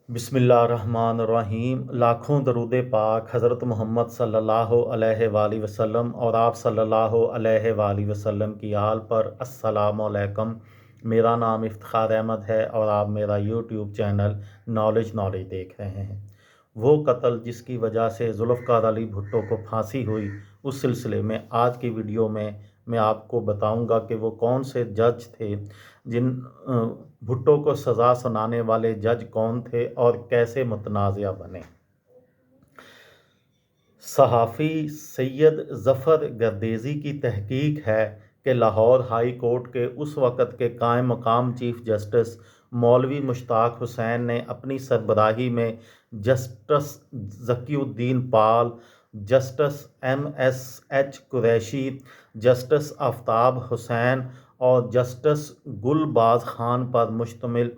بسم اللہ الرحمن الرحیم۔ لاکھوں درود پاک حضرت محمد صلی اللہ علیہ وآلہ وسلم اور آپ صلی اللہ علیہ وآلہ وسلم کی آل پر۔ السلام علیکم۔ میرا نام افتخار احمد ہے اور آپ میرا یوٹیوب چینل نالج دیکھ رہے ہیں۔ وہ قتل جس کی وجہ سے ذوالفقار علی بھٹو کو پھانسی ہوئی، اس سلسلے میں آج کی ویڈیو میں آپ کو بتاؤں گا کہ وہ کون سے جج تھے، بھٹو کو سزا سنانے والے جج کون تھے اور کیسے متنازع بنے۔ صحافی سید ظفر گردیزی کی تحقیق ہے کہ لاہور ہائی کورٹ کے اس وقت کے قائم مقام چیف جسٹس مولوی مشتاق حسین نے اپنی سربراہی میں justice Zakiuddin Pal, justice MS H Qureshi, justice Aftab Hussain اور جسٹس گلباز خان پر مشتمل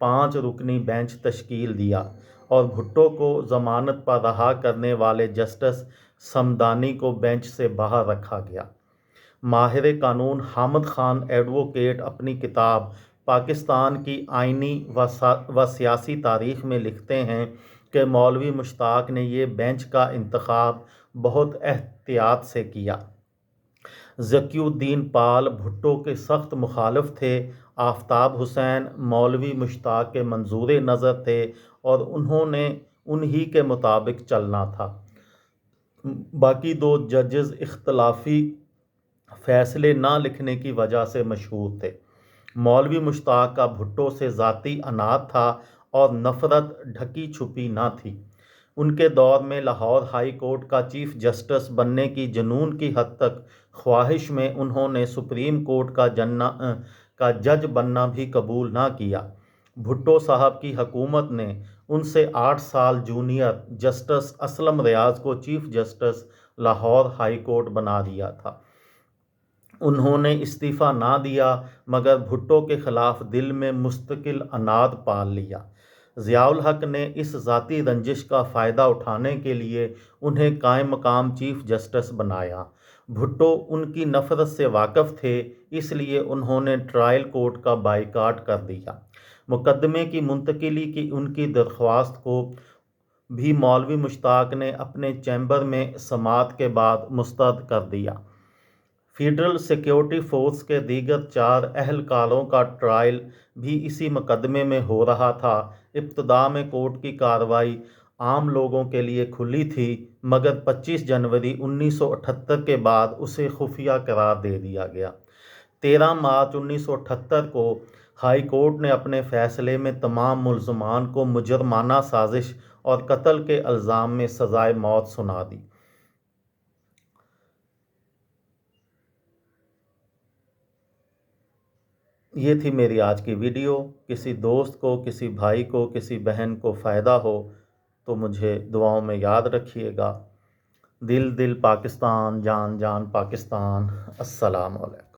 5 رکنی بینچ تشکیل دیا اور بھٹو کو ضمانت پر رہا کرنے والے جسٹس صمدانی کو بینچ سے باہر رکھا گیا۔ ماہر قانون حامد خان ایڈووکیٹ اپنی کتاب پاکستان کی آئینی و سیاسی تاریخ میں لکھتے ہیں کہ مولوی مشتاق نے یہ بینچ کا انتخاب بہت احتیاط سے کیا۔ ذکی الدین پال بھٹو کے سخت مخالف تھے، آفتاب حسین مولوی مشتاق کے منظور نظر تھے اور انہوں نے انہی کے مطابق چلنا تھا۔ باقی 2 ججز اختلافی فیصلے نہ لکھنے کی وجہ سے مشہور تھے۔ مولوی مشتاق کا بھٹو سے ذاتی عناد تھا اور نفرت ڈھکی چھپی نہ تھی۔ ان کے دور میں لاہور ہائی کورٹ کا چیف جسٹس بننے کی جنون کی حد تک خواہش میں انہوں نے سپریم کورٹ کا جج بننا بھی قبول نہ کیا۔ بھٹو صاحب کی حکومت نے ان سے 8 سال جونیئر جسٹس اسلم ریاض کو chief justice Lahore high court بنا دیا تھا۔ انہوں نے استعفیٰ نہ دیا مگر بھٹو کے خلاف دل میں مستقل عناد پال لیا۔ ضیاء الحق نے اس ذاتی رنجش کا فائدہ اٹھانے کے لیے انہیں قائم مقام چیف جسٹس بنایا۔ بھٹو ان کی نفرت سے واقف تھے، اس لیے انہوں نے ٹرائل کورٹ کا بائیکاٹ کر دیا۔ مقدمے کی منتقلی کی ان کی درخواست کو بھی مولوی مشتاق نے اپنے چیمبر میں سماعت کے بعد مسترد کر دیا۔ فیڈرل سیکیورٹی فورس کے دیگر 4 اہلکاروں کا ٹرائل بھی اسی مقدمے میں ہو رہا تھا۔ ابتدا میں کورٹ کی کارروائی عام لوگوں کے لیے کھلی تھی مگر 25 جنوری 1978 کے بعد اسے خفیہ قرار دے دیا گیا۔ 13 مارچ 1978 کو ہائی کورٹ نے اپنے فیصلے میں تمام ملزمان کو مجرمانہ سازش اور قتل کے الزام میں سزائے موت سنا دی۔ یہ تھی میری آج کی ویڈیو۔ کسی دوست کو، کسی بھائی کو، کسی بہن کو فائدہ ہو تو مجھے دعاؤں میں یاد رکھیے گا۔ دل دل پاکستان، جان جان پاکستان۔ السلام علیکم۔